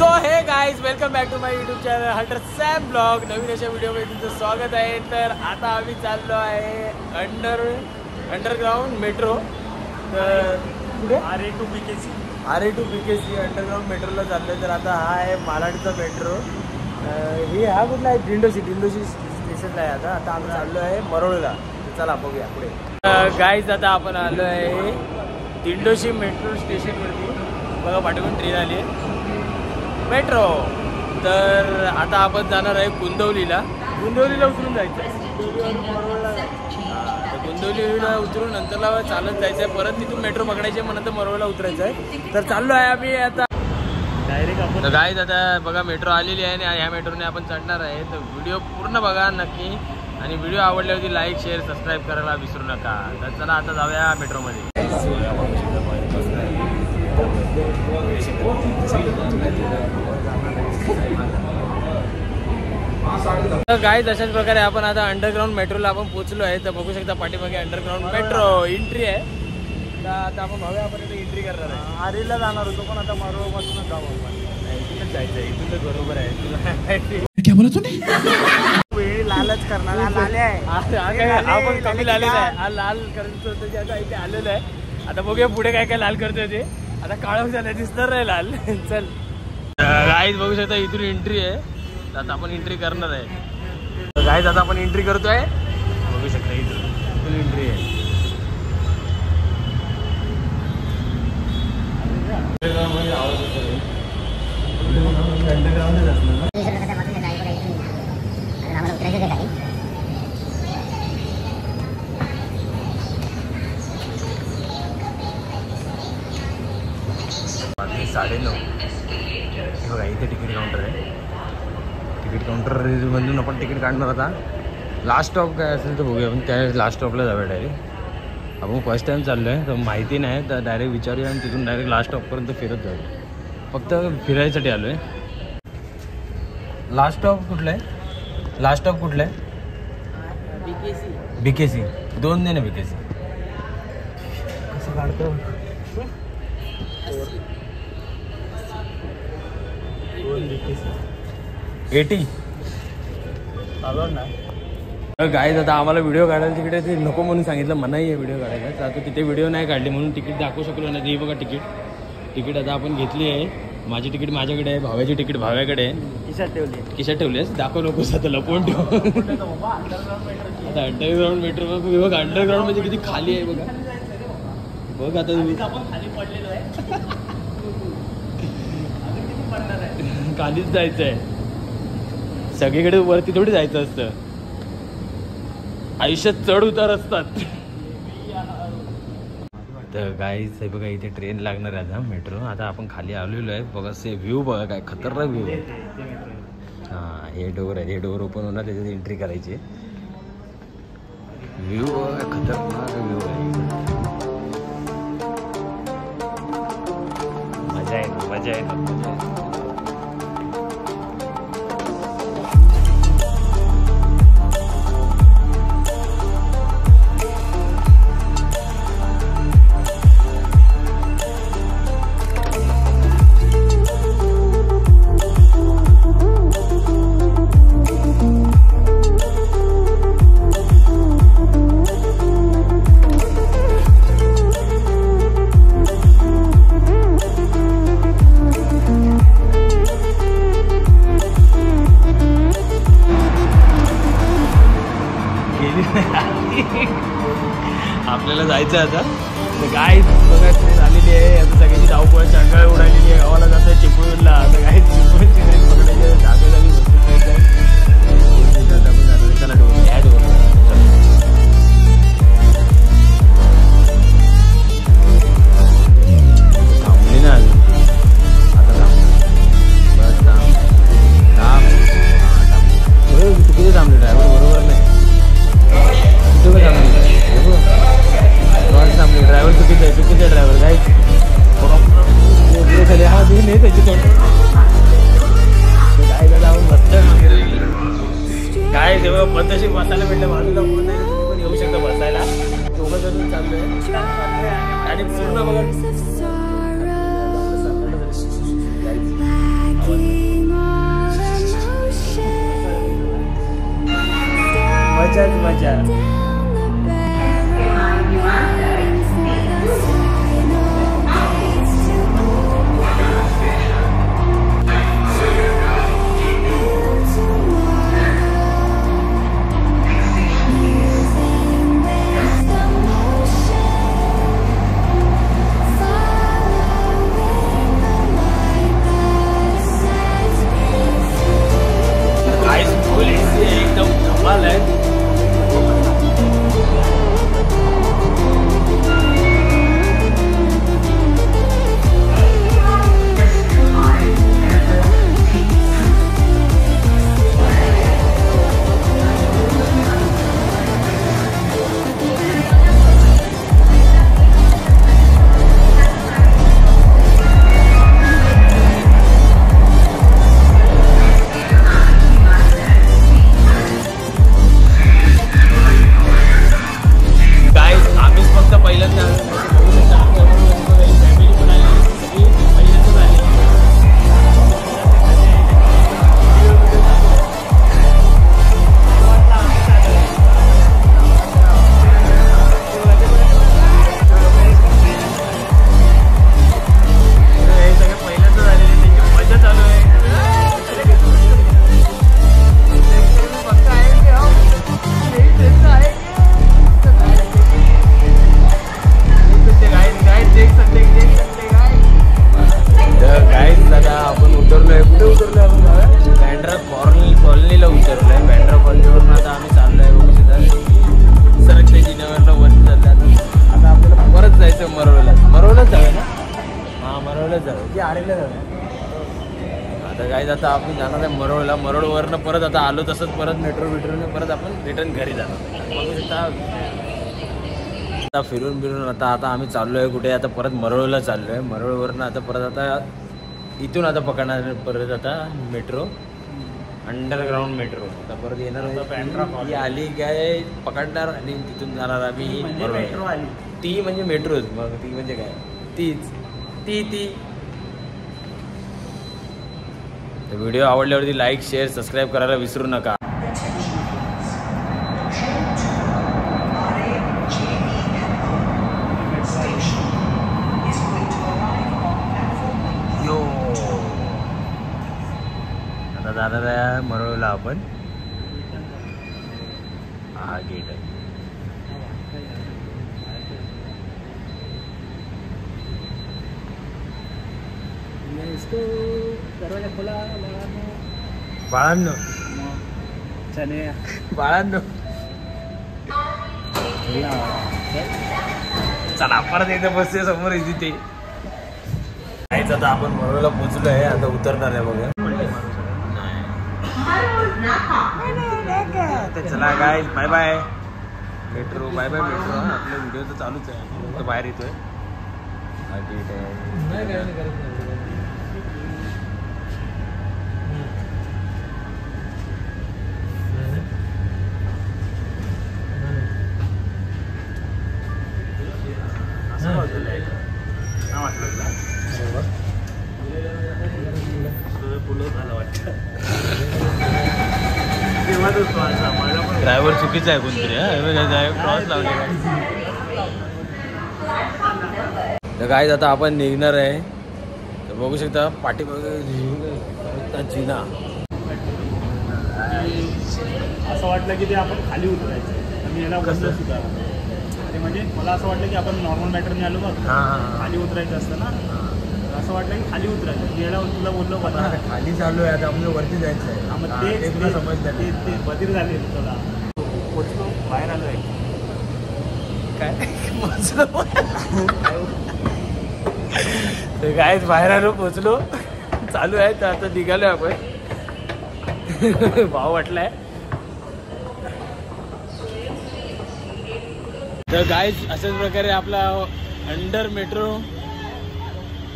So hey guys welcome back to my YouTube channel Hunter Sam blog. नवीन अशा व्हिडिओमध्ये तुमचं स्वागत आहे. तर आता आम्ही चाललो आहे अंडरग्राउंड मेट्रो. तर कुठे RA to BKC अंडरग्राउंड मेट्रोला चाललो आहे. तर आता हा आहे मालाडचा मेट्रो. हा कुठला आहे? दिंडोशी स्टेशनला आहे. आता आम्ही चाललो आहे मरोळला. चला बघूया पुढे. गाईज आता आपण आलो आहे दिंडोशी मेट्रो स्टेशनवरती. बघा पाठवून ट्रेन आली आहे मेट्रो. तर आता आपण जाणार आहे गुंदवलीला उतरून जायचं आहे. गुंदवलीला उतरून नंतरला चालत जायचं आहे. परत तिथून मेट्रो पकडायची मग नंतर मरोळला उतरायचं आहे. तर चाललो आहे आम्ही आता डायरेक्ट आपण. गाईज आता बघा मेट्रो आलेली आहे आणि ह्या मेट्रोने आपण चढणार आहे. तर व्हिडिओ पूर्ण बघा नक्की आणि व्हिडिओ आवडल्यावरती लाईक शेअर सबस्क्राईब करायला विसरू नका. तर चला आता जाऊया मेट्रोमध्ये. गाईज अशाच प्रकारे आपण आता अंडरग्राउंड मेट्रोला आपण पोहोचलो आहे. तर बघू शकता पाठीमागे अंडरग्राउंड मेट्रो एंट्री आहे. तर आता आपण भाव्या आपण इथे एंट्री करणार आहे. आरेला जाणार होतो पण आता मरोळपासूनच जाऊ आपण. इथूनच जायचं आहे. इथून तर बरोबर आहे. तुला क्या बोला तूने? लालच करणार. लाल आहे आपण कमी लालेला आहे. हा लाल करत होतं आता इथे आलेलं आहे. आता बघूया पुढे काय काय लाल करतोय ते. आता काळोख झालं दिसणार नाही लाल. चल गाईज बघू शकता इथून एंट्री आहे. आता आपण एंट्री करणार आहे. गाईज आता आपण एंट्री करतोय. बघू शकता इथून एंट्री आहे. अंडरग्राउंडच असणार ना. रात्री 9:30 बघा इथे तिकीट काउंटर आहे. तिकीट काउंटरमधून आपण तिकीट काढणार. आता लास्ट स्टॉप काय असेल तर बघूया आपण. त्या लास्ट स्टॉपला जाऊया डायरेक्ट. आपण फर्स्ट टाईम चाललो आहे तर माहिती नाही. तर डायरेक्ट विचारूया आणि तिथून डायरेक्ट लास्ट स्टॉपपर्यंत फिरत जाऊया. फक्त फिरायसाठी आलो आहे. लास्ट स्टॉप कुठलं आहे? लास्ट स्टॉप कुठलं आहे? BKC 2 दे ना. BKC कसं काढतो? 80 गाईज आता आम्हाला व्हिडिओ काढायला तिकडे ते नको म्हणून सांगितलं. मनाई आहे व्हिडिओ काढायला. तर आता तिथे व्हिडिओ नाही काढली म्हणून तिकीट दाखवू शकलो नाही. बघा तिकीट आता आपण घेतली आहे. माझी तिकीट माझ्याकडे आहे. भाव्याची तिकीट भाव्याकडे आहे. खिशात ठेवली आहे. दाखव नकोस आता लपवून ठेव. आता अंडरग्राउंड मेट्रो बघा. अंडरग्राउंड म्हणजे किती खाली आहे बघा. बघ आता तुम्ही खालीच जायचं आहे. सगळीकडे वरती थोडी जायचं असतं. आयुष्यात चढ उतार असतात. तर गाईज हे बघा इथे ट्रेन लागणार आहे आता मेट्रो. आता आपण खाली आलेलो आहे. बघा से व्ह्यू बघा काय खतरनाक व्ह्यू आहे. हां हे डोर आहे. हे डोर ओपन होणार त्याच्यात एंट्री करायची. व्ह्यू बघा खतरनाक व्ह्यू आहे. मजा आहे. आपल्याला जायचं आहे आता. गाईज बघा ट्रेन आलेली आहे. आता सगळ्यांची धावपळ चांगळ उडालेली आहे. गावाला जातं आहे चिपळूणला. आता गाईज चिपळूणची ट्रेन पकडायची आहे. जागोजागी बसून जायचं आहे. चला डोर ह्या डोर थांबली ना अजून. आता बस थांब. तू किती थांबली? ड्रायव्हर बरोबर नाही. कुठं का थांबली? ड्रायव्हर चुकीचं आहे ड्रायव्हर. गाईज खाली हा मी नाही त्याची आता काय आता आपण जाणार आहे मरोळला. मरोळवरनं परत आता आलो तसंच परत मेट्रोने परत आपण रिटर्न घरी जाणार. बघू शकता आता फिरून आता आम्ही चाललो आहे कुठे, आता परत मरोळला चाललो आहे. मरोळवरनं आता परत आता इथून आता पकडणार परत आता मेट्रो, अंडरग्राऊंड मेट्रो. आता परत येणार ही आली काय पकडणार आणि तिथून जाणार आम्ही मेट्रो आली. ती म्हणजे मेट्रोच, मग ती म्हणजे काय तीच ती. व्हिडिओ आवडल्यावरती लाईक शेअर सबस्क्राईब करायला विसरू नका. आता जाणार आहे मरोळला आपण. हा गेट आहे. दरवाजा खोला बाळांनो चला परत एकदा बसते समोर तिथे. काहीच आता आपण मरोळला पोचलो आहे. आता उतरणार आहे बघा. चला guys bye bye metro. Bye bye metro. आपला व्हिडिओ तर चालूच आहे. तो बाहेर येतोय. ड्रायव्हर चुकीचा आहे कोणतरी. क्रॉस लावले तर काय आता आपण निघणार आहे. तर बघू शकता पाठीमागे जिना. असं वाटलं की ते आपण खाली उतरायचं आणि याला बसलं सुद्धा. ते म्हणजे मला असं वाटलं की आपण नॉर्मल मॅटरने आलो बघ, खाली उतरायचं असतं ना. असं वाटलं की खाली उतरायचं. मी याला तुला बोललो बघा खाली चालू आहे आता आपल्याला वरती जायचं आहे. मग ते तुला समजलं ते बधीर झाले. तुला पोचलो बाहेर आलो आहे काय तर कायच बाहेर आलो पोचलो चालू आहे. तर आता निघालो आपण. भाव वाटलाय. तर गाईज अशाच प्रकारे आपला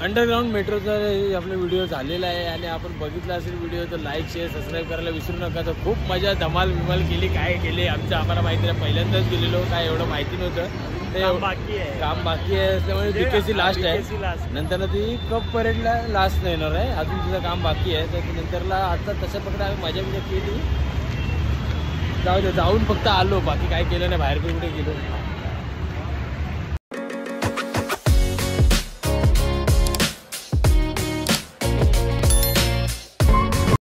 अंडरग्राऊंड मेट्रोचा आपला व्हिडिओ झालेला आहे. आणि आपण बघितला असेल व्हिडिओ तर लाईक शेअर सबस्क्राईब करायला विसरू नका. तर खूप मजा धमाल केली. काय केले आम्हाला माहिती नाही. पहिल्यांदाच गेलेलो. काय एवढं माहिती नव्हतं. ते काम बाकी आहे असल्यामुळे DKC लास्ट आहे. नंतर ती कप परेडला लास्ट येणार आहे. अजून तिचं काम बाकी आहे. तर नंतरला आता तशा प्रकारे आम्ही मजा केली. जाऊन फक्त आलो. बाकी काय केलं नाही. बाहेर कुठे गेलो.